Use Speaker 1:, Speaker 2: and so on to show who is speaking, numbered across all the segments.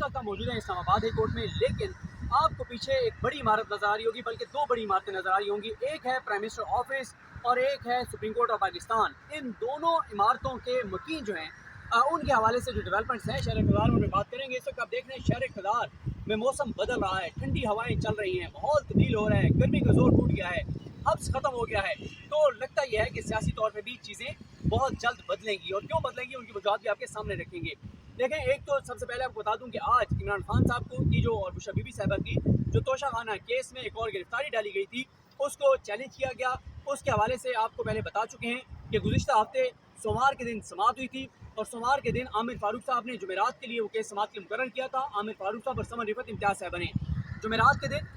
Speaker 1: वक्त हम मौजूद हैं इस्लामाबाद हाई कोर्ट में, लेकिन आपको पीछे एक बड़ी इमारत नज़र आ रही होगी, बल्कि दो बड़ी इमारतें नज़र आ रही होंगी। एक है प्राइम मिनिस्टर ऑफिस और एक है सुप्रीम कोर्ट ऑफ पाकिस्तान। इन दोनों इमारतों के मकीन जो हैं उनके हवाले से जो डेवलपमेंट्स हैं शहर इक़्तिदार में बात करेंगे। इस वक्त आप देख रहे हैं शहर इक़्तिदार में मौसम बदल रहा है, ठंडी हवाएं चल रही हैं, माहौल तब्दील हो रहा है, गर्मी का जोर टूट गया है, हब्स ख़त्म हो गया है। तो लगता यह है कि सियासी तौर पर भी चीज़ें बहुत जल्द बदलेंगी, और क्यों बदलेंगी उनकी वजूहत भी आपके सामने रखेंगे। देखें, एक तो सबसे पहले आपको बता दूं कि आज इमरान खान साहब को की जो और बुशरा बीबी साहिबा की जो तोशाखाना केस में एक और गिरफ्तारी डाली गई थी, उसको चैलेंज किया गया। उसके हवाले से आपको पहले बता चुके हैं कि गुज़िश्ता हफ्ते सोमवार के दिन समाअत हुई थी, और सोमवार के दिन आमिर फारूक साहब ने जुमेरात के लिए वो केस समाअत के लिए मुकर्रर किया था। आमिर फारूक साहब और समन रिफत इम्तियाज़ साहब बने जुमेरात के दिन।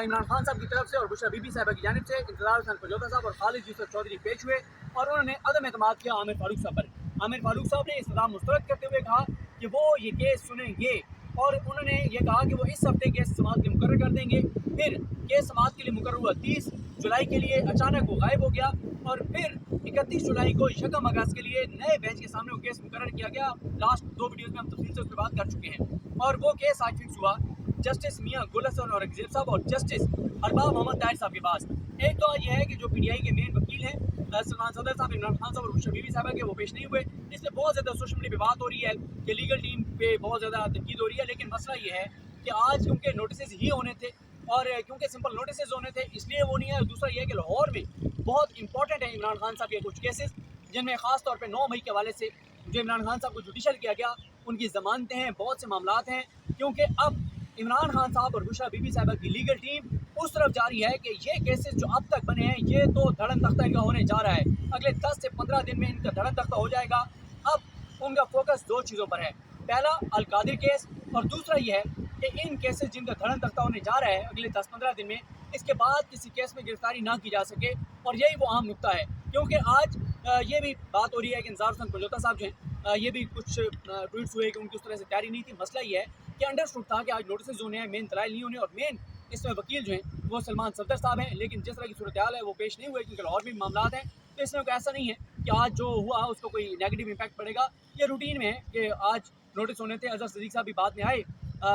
Speaker 1: इमरान खान साहब की तरफ से और बुशरा बीबी साहिबा की जानिब से इंतज़ार हुसैन फजोता साहब और खालिद यूसुफ चौधरी पेश हुए, और उन्होंने अदम एतमाद किया आमिर फारूक साहब पर। आमिर फारूक साहब ने इस्तेदाम मुस्तरद करते हुए कहा कि वो ये केस सुनेंगे, और उन्होंने ये कहा कि वो इस हफ्ते केस समाअत के मुकर्रर कर देंगे। फिर केस समाअत के लिए मुकर्रर हुआ 30 जुलाई के लिए, अचानक वो गायब हो गया, और फिर 31 जुलाई को यकम अगस्त के लिए नए बेंच के सामने वो केस मुकर्रर किया गया। लास्ट दो वीडियोज़ में हम तफसील से उस पर बात कर चुके हैं, और वो केस आज फिक्स हुआ जस्टिस मियां गुल हसन औरंगजेब साहब और जस्टिस अरबाब मोहम्मद ताहिर साहब के पास। एक तो ये है कि जो PTI के मेन वकील हैं सलमान सदर साहब, इमरान खान साहब और बुशरा बीबी साहिबा के, वो पेश नहीं हुए। इसलिए बहुत ज़्यादा सोशल मीडिया पे बात हो रही है कि लीगल टीम पे बहुत ज़्यादा तनकीद हो रही है। लेकिन मसला ये है कि आज क्योंकि नोटिस ही होने थे, और क्योंकि सिंपल नोटिस होने थे, इसलिए वो नहीं है। दूसरा ये है कि लाहौर में बहुत इंपॉर्टेंट है इमरान खान साहब के कुछ केसेस, जिनमें ख़ास तौर पर 9 मई के हवाले से जो इमरान खान साहब को जुडिशल किया गया, उनकी ज़मानतें हैं, बहुत से मामलात हैं। क्योंकि अब इमरान खान साहब और बुशरा बीबी साहिबा की लीगल टीम उस तरफ जा रही है कि ये केसेस जो अब तक बने हैं, ये तो धड़न तख्ता इनका होने जा रहा है। अगले 10 से 15 दिन में इनका धड़न तख्ता हो जाएगा। अब उनका फोकस दो चीज़ों पर है, पहला अल-कादिर केस, और दूसरा ये है कि इन केसेस जिनका धड़न तख्ता होने जा रहा है अगले 10-15 दिन में, इसके बाद किसी केस में गिरफ्तारी ना की जा सके। और यही वो अहम नुकता है, क्योंकि आज ये भी बात हो रही है कि इंतज़ार हुसैन फजोता साहब जो हैं, ये भी कुछ ट्वीट्स हुए कि उनकी उस तरह से तैयारी नहीं थी। मसला ये है कि अंडरस्टूड था कि आज नोटिस होने हैं, मेन दलाइल नहीं होने, और मेन इसमें वकील जो हैं वो सलमान सफदर साहब हैं। लेकिन जिस तरह की सूरत हाल है वो पेश नहीं हुए, क्योंकि लाहौर में भी मामलात हैं। तो इसमें कोई ऐसा नहीं है कि आज जो हुआ उसको कोई नेगेटिव इम्पैक्ट पड़ेगा। ये रूटीन में है कि आज नोटिस होने थे, अजहर सिद्दीक साहब भी बाद में आए,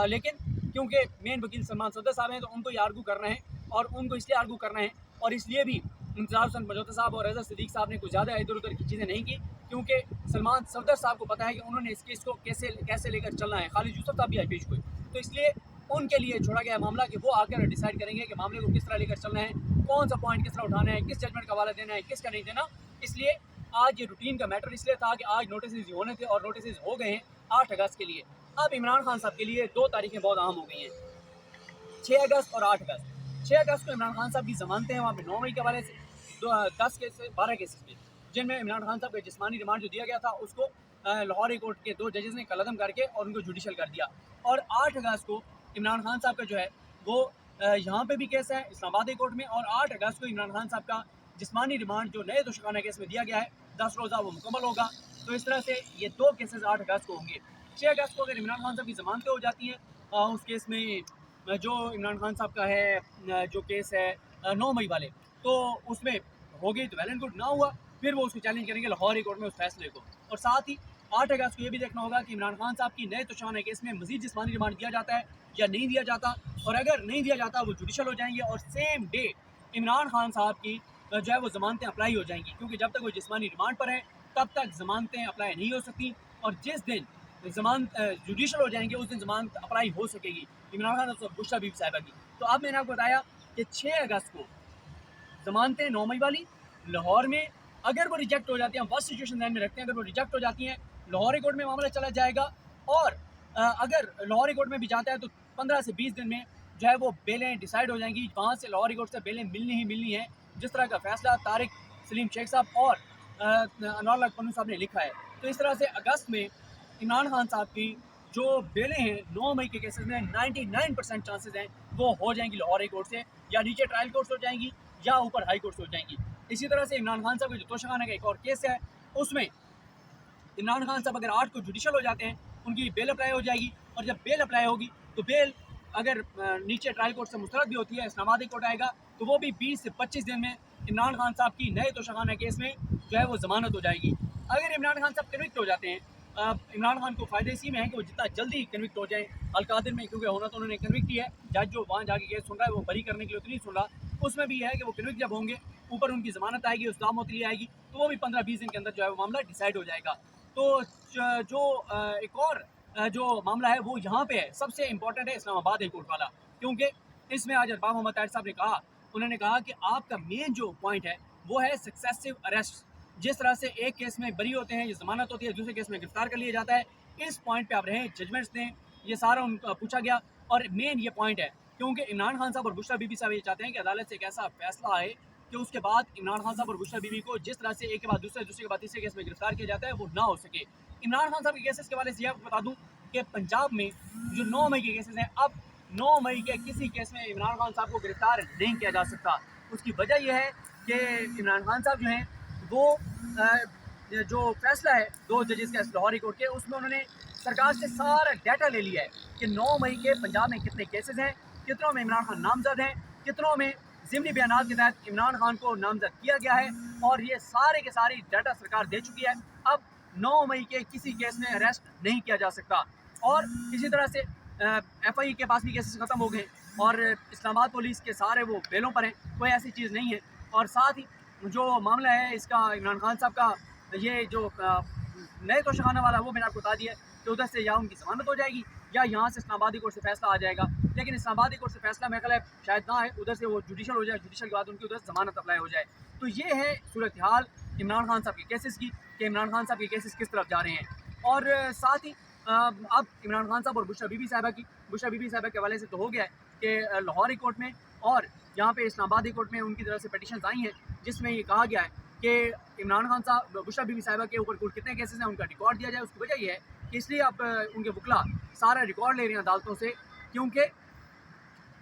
Speaker 1: लेकिन क्योंकि मेन वकील सलमान सफदर साहब हैं, तो उनको ये आर्गू करना है, और उनको इसलिए आर्गू करना है, और इसलिए भी इंतज़ार हुसैन फजोता साहब और अजहर सिद्दीक साहब ने कुछ ज़्यादा इधर उधर की चीज़ें नहीं की, क्योंकि सलमान सफदर साहब को पता है कि उन्होंने इस केस को कैसे लेकर चलना है। खालिद यूसुफ साहब भी आज पेश हुए, तो इसलिए उनके लिए छोड़ा गया मामला कि वो आकर डिसाइड करेंगे कि मामले को किस तरह लेकर चलना है, कौन सा पॉइंट किस तरह उठाना है, किस जजमेंट का हवाला देना है, किसका नहीं देना। इसलिए आज ये रूटीन का मैटर इसलिए था कि आज नोटिस होने थे, और नोटिस हो गए हैं 8 अगस्त के लिए। अब इमरान खान साहब के लिए 2 तारीखें बहुत अहम हो गई हैं, 6 अगस्त और 8 अगस्त। 6 अगस्त को इमरान खान साहब की ज़मानतें हैं वहाँ पे 9 मई के हवाले से 10 केस 12 केसेस पे, जिनमें इमरान खान साहब का जिस्मानी रिमांड जो दिया गया था उसको लाहौर हाई कोर्ट के 2 जजेस ने कलअदम करके और उनको जुडिशल कर दिया। और 8 अगस्त को इमरान खान साहब का जो है वो यहाँ पे भी केस है इस्लामाबाद हाई कोर्ट में, और 8 अगस्त को इमरान खान साहब का जिस्मानी रिमांड जो नए तोशाखाना केस में दिया गया है 10 रोज़ा, वो मुकम्मल होगा। तो इस तरह से ये 2 केसेस 8 अगस्त को होंगे। 6 अगस्त को अगर इमरान खान साहब की ज़मानतें हो जाती हैं, उस केस में जो इमरान खान साहब का है जो केस है 9 मई वाले, तो उसमें हो गई तो वेल एंड गुड, ना हुआ फिर वो उसको चैलेंज करेंगे लाहौर हाई कोर्ट में उस फैसले को। और साथ ही 8 अगस्त को ये भी देखना होगा कि इमरान खान साहब की नए तोशाखाना केस में मजीद जिस्मानी रिमांड दिया जाता है या नहीं दिया जाता, और अगर नहीं दिया जाता वो जुडिशल हो जाएंगे, और सेम डे इमरान खान साहब की जो है वो ज़मानतें अप्लाई हो जाएंगी, क्योंकि जब तक वो जिस्मानी रिमांड पर हैं तब तक ज़मानतें अप्लाई नहीं हो सकती, और जिस दिन जमानत जुडिशल हो जाएंगे उस दिन जमानत अप्लाई हो सकेगी इमरान खान और बुशरा बीबी साहिबा की। तो अब मैंने आपको बताया कि 6 अगस्त को ज़मानतें 9 मई वाली लाहौर में, अगर वो रिजेक्ट हो जाती हैं, वर्स्ट सिचुएशन ध्यान में रखते हैं, अगर वो रिजेक्ट हो जाती हैं लाहौर हाई कोर्ट में मामला चला जाएगा, और अगर लाहौर हाई कोर्ट में भी जाता है तो 15 से 20 दिन में जो है वो बेलें डिसाइड हो जाएंगी। वहाँ से लाहौर हाई कोर्ट से बेलें मिलनी ही मिलनी है, जिस तरह का फैसला तारिक सलीम शेख साहब और अनवर पन्नू साहब ने लिखा है। तो इस तरह से अगस्त में इमरान खान साहब की जो बेलें हैं 9 मई के केसेस में 99% चांसेस हैं वो हो जाएंगी लाहौर हाई कोर्ट से, या नीचे ट्रायल कोर्ट से हो जाएंगी या ऊपर हाई कोर्ट से हो जाएंगी। इसी तरह से इमरान खान साहब का जो तोशाखाना का एक और केस है, उसमें इमरान खान साहब अगर 8 को जुडिशल हो जाते हैं उनकी बेल अप्लाई हो जाएगी, और जब बेल अप्लाई होगी तो बेल अगर नीचे ट्रायल कोर्ट से मुस्तरद भी होती है, इस्लामाबाद हाई कोर्ट आएगा, तो वो भी 20 से 25 दिन में इमरान खान साहब की नए तोशाखाना केस में जो है वो ज़मानत हो जाएगी। अगर इमरान खान साहब कन्विक्ट हो जाते हैं इमरान खान को फ़ायदे इसी में है कि वो जितना जल्दी कन्विक्ट हो जाए अलकादिर में, क्योंकि होना तो उन्होंने कन्विक्ट किया है। जज जो वहाँ जाके केस सुन रहा है वो बरी करने के लिए उतनी सुन रहा, उसमें भी है कि वो कन्विक्ट जब होंगे, ऊपर उनकी ज़मानत आएगी, उस दाम मोतली आएगी, तो वो भी 15-20 दिन के अंदर जो है वो मामला डिसाइड हो जाएगा। तो जो एक और जो मामला है वो यहाँ पे है, सबसे इंपॉर्टेंट है इस्लामाबाद हाई कोर्ट वाला, क्योंकि इसमें आज अरबाब मोहम्मद ताहिर साहब ने कहा, उन्होंने कहा कि आपका मेन जो पॉइंट है वो है सक्सेसिव अरेस्ट। जिस तरह से एक केस में बरी होते हैं, ये जमानत होती है, दूसरे केस में गिरफ्तार कर लिया जाता है, इस पॉइंट पे आप रहें, जजमेंट्स दें, ये सारा उनका पूछा गया। और मेन ये पॉइंट है क्योंकि इमरान खान साहब और बुशरा बीबी साहब ये चाहते हैं कि अदालत से एक ऐसा फैसला आए कि उसके बाद इमरान खान साहब और बुशरा बीबी को जिस तरह से एक के बाद दूसरे, दूसरे के बाद तीसरे केस में गिरफ्तार किया जाता है वो ना हो सके। इमरान खान साहब के केसेस के हवाले से आपको बता दूं कि पंजाब में जो 9 मई के केसेस हैं, अब 9 मई के किसी केस में इमरान खान साहब को गिरफ्तार नहीं किया जा सकता। उसकी वजह यह है कि इमरान खान साहब जो हैं वो जो फैसला है 2 जजेस के लाहौर कोर्ट के, उसमें उन्होंने सरकार से सारा डाटा ले लिया है कि 9 मई के पंजाब में कितने केसेस हैं, कितनों में इमरान खान नामजद हैं, कितनों में ज़िमनी बयानात के तहत इमरान खान को नामजद किया गया है, और ये सारे के सारी डाटा सरकार दे चुकी है। अब 9 मई के किसी केस में अरेस्ट नहीं किया जा सकता। और इसी तरह से FI के पास भी केसेस ख़त्म हो गए और इस्लामाबाद पुलिस के सारे वो बेलों पर हैं, कोई ऐसी चीज़ नहीं है। और साथ ही जो मामला है इसका इमरान खान साहब का, ये जो नए तोशाखाना वाला, वो मैंने आपको बता दिया कि उधर से या उनकी ज़मानत हो जाएगी या यहाँ से इस्लामाबादी कोर्ट से फैसला आ जाएगा। लेकिन इस्लामाबादी कोर्ट से फैसला मेरे ख्याल है शायद ना है, उधर से वो जुडिशल हो जाए, जुडिशल के बाद उनकी उधर ज़मानत अप्लाई हो जाए। तो ये है सूरत हाल इमरान खान साहब के केसेस की कि इमरान खान साहब के केसेस किस तरफ जा रहे हैं। और साथ ही अब इमरान खान साहब और बुशरा बीबी साहिबा के हवाले से तो हो गया है कि लाहौर कोर्ट में और यहाँ पे इस्लामाबादी कोर्ट में उनकी तरफ से पटिशन्स आई हैं, जिसमें ये कहा गया है कि इमरान खान साहब, बुशरा बीबी साहिबा के ऊपर कुल कितने केसेस हैं उनका रिकॉर्ड दिया जाए। उसकी वजह यह है कि इसलिए अब उनके वकला सारा रिकॉर्ड ले रहे हैं अदालतों से, क्योंकि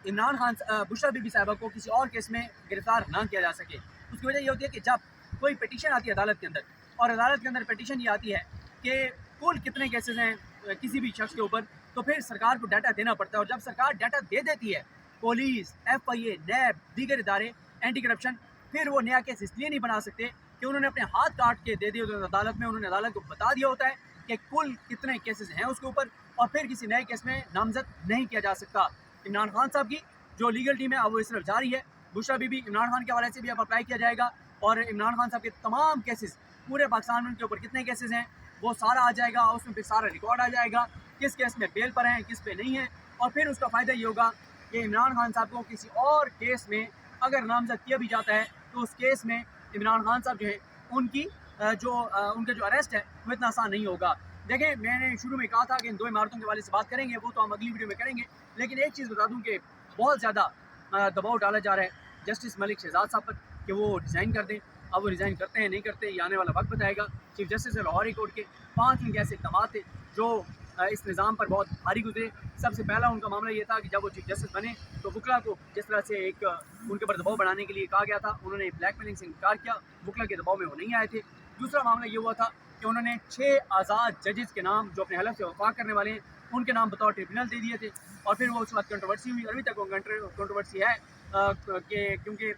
Speaker 1: इमरान खान बुशरा बीबी साहिबा को किसी और केस में गिरफ्तार ना किया जा सके। उसकी वजह यह होती है कि जब कोई पटिशन आती है अदालत के अंदर, और अदालत के अंदर पटिशन ये आती है कि कुल कितने केसेस हैं किसी भी शख्स के ऊपर, तो फिर सरकार को डाटा देना पड़ता है। और जब सरकार डाटा दे देती है, पुलिस, FIA, NAB, दीगर इदारे, एंटी करप्शन, फिर वो नया केस इसलिए नहीं बना सकते कि उन्होंने अपने हाथ काट के दे दिए होते अदालत में, उन्होंने अदालत को बता दिया होता है कि कुल कितने केसेस हैं उसके ऊपर, और फिर किसी नए केस में नामजद नहीं किया जा सकता। इमरान खान साहब की जो लीगल टीम है अब वो इस तरफ जारी है, बुशरा बीबी इमरान खान के हवाले से भी अब अप्लाई किया जाएगा, और इमरान खान साहब के तमाम केसेस पूरे पाकिस्तान में उनके ऊपर कितने केसेस हैं वो सारा आ जाएगा, उसमें फिर सारा रिकॉर्ड आ जाएगा, किस केस में बेल पर हैं, किस पे नहीं है। और फिर उसका फ़ायदा ये होगा कि इमरान खान साहब को किसी और केस में अगर नामजद किया भी जाता है तो उस केस में इमरान खान साहब जो है उनकी उनका जो अरेस्ट है वो इतना आसान नहीं होगा। देखें, मैंने शुरू में कहा था कि इन 2 इमारतों के हवाले से बात करेंगे, वो तो हम अगली वीडियो में करेंगे, लेकिन एक चीज़ बता दूं कि बहुत ज़्यादा दबाव डाला जा रहा है जस्टिस मलिक शहजाद साहब पर कि वो रिज़ाइन कर दें। अब वो रिज़ाइन करते हैं नहीं करते, ये आने वाला वक्त बताएगा। चीफ जस्टिस लाहौर कोर्ट के 5 उनके ऐसे इक़दाम थे जो इस निज़ाम पर बहुत भारी गुजरे। सबसे पहला उनका मामला ये था कि जब वो चीफ जस्टिस बने तो वकला को जिस तरह से एक उनके ऊपर दबाव बढ़ाने के लिए कहा गया था, उन्होंने ब्लैकमेलिंग से इनकार किया, वकला के दबाव में वो नहीं आए थे। दूसरा मामला ये हुआ था कि उन्होंने 6 आज़ाद जजेस के नाम जो अपने हलफ से वफा करने वाले हैं उनके नाम बतौर ट्रिब्यूनल दे दिए थे, और फिर वो उसके बाद कंट्रोवर्सी हुई। अभी तक वो कंट्रोवर्सी है कि क्योंकि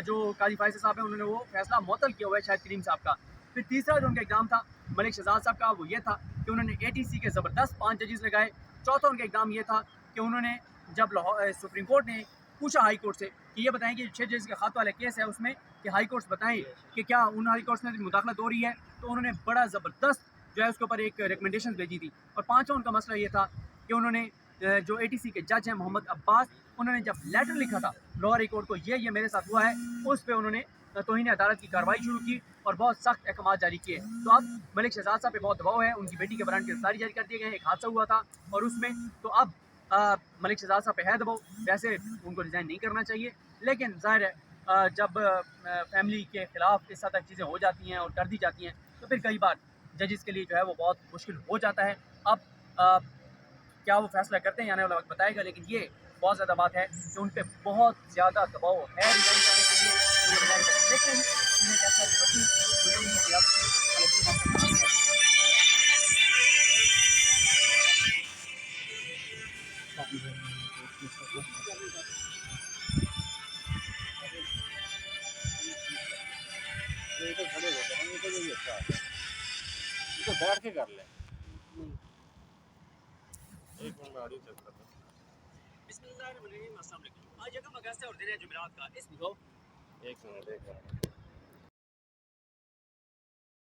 Speaker 1: जो काजी फायज़ साहब हैं उन्होंने वो फैसला मुअत्तल किया हुआ है शायद करीम साहब का। फिर तीसरा जो उनका एग्ज़ाम था मलिक शहजाद साहब का वो ये था कि उन्होंने ATC के ज़बरदस्त 5 जजेस लगाए। चौथा उनका एग्ज़ाम ये था कि उन्होंने जब सुप्रीम कोर्ट ने पूछा हाई कोर्ट से कि ये बताएं कि 6 जजेस का खात वाला केस है उसमें कि हाई कोर्ट्स बताएं कि क्या उन हाई कोर्ट्स में मुदाखलत हो रही है, तो उन्होंने बड़ा ज़बरदस्त जो है उसके ऊपर एक रिकमेंडेशन भेजी थी। और पाँचवा उनका मसला ये था कि उन्होंने जो ATC के जज हैं मोहम्मद अब्बास, उन्होंने जब लेटर लिखा था लाहौर कोर्ट को ये मेरे साथ हुआ है, उस पर उन्होंने तौहीन अदालत की कार्रवाई शुरू की और बहुत सख्त अहकाम जारी किए। तो अब मलिक शहजाद साहब पे बहुत दबाव है, उनकी बेटी के बरान गिरफ्तारी जारी कर दिए गए हैं, एक हादसा हुआ था और उसमें तो अब मलिक शहजाद साहब पे है दबाव। वैसे उनको रिज़ाइन नहीं करना चाहिए, लेकिन ज़ाहिर है जब फैमिली के ख़िलाफ़ इस हद तक चीज़ें हो जाती हैं और कर दी जाती हैं तो फिर कई बार जजेस के लिए जो है वो बहुत मुश्किल हो जाता है। अब क्या वो फैसला करते हैं आने वाला वक्त बताएगा, लेकिन ये बहुत ज़्यादा बात है कि उन पर बहुत ज़्यादा दबाव है रिज़ाइन करने के लिए। वो रिज़ाइन कर देखते हैं उन्हें कैसा
Speaker 2: ये तो खड़े होकर ये तो अच्छा है, ये तो बैठ के कर ले। एक मिनट में ऑडियो चेक करता हूँ।
Speaker 1: बिस्मिल्लाहिर्रहमानिर्रहीम, अस्सलाम वालेकुम। आज यकम अगस्त है और दिन है जुमेरात का। इस दिखाओ।
Speaker 2: एक मिनट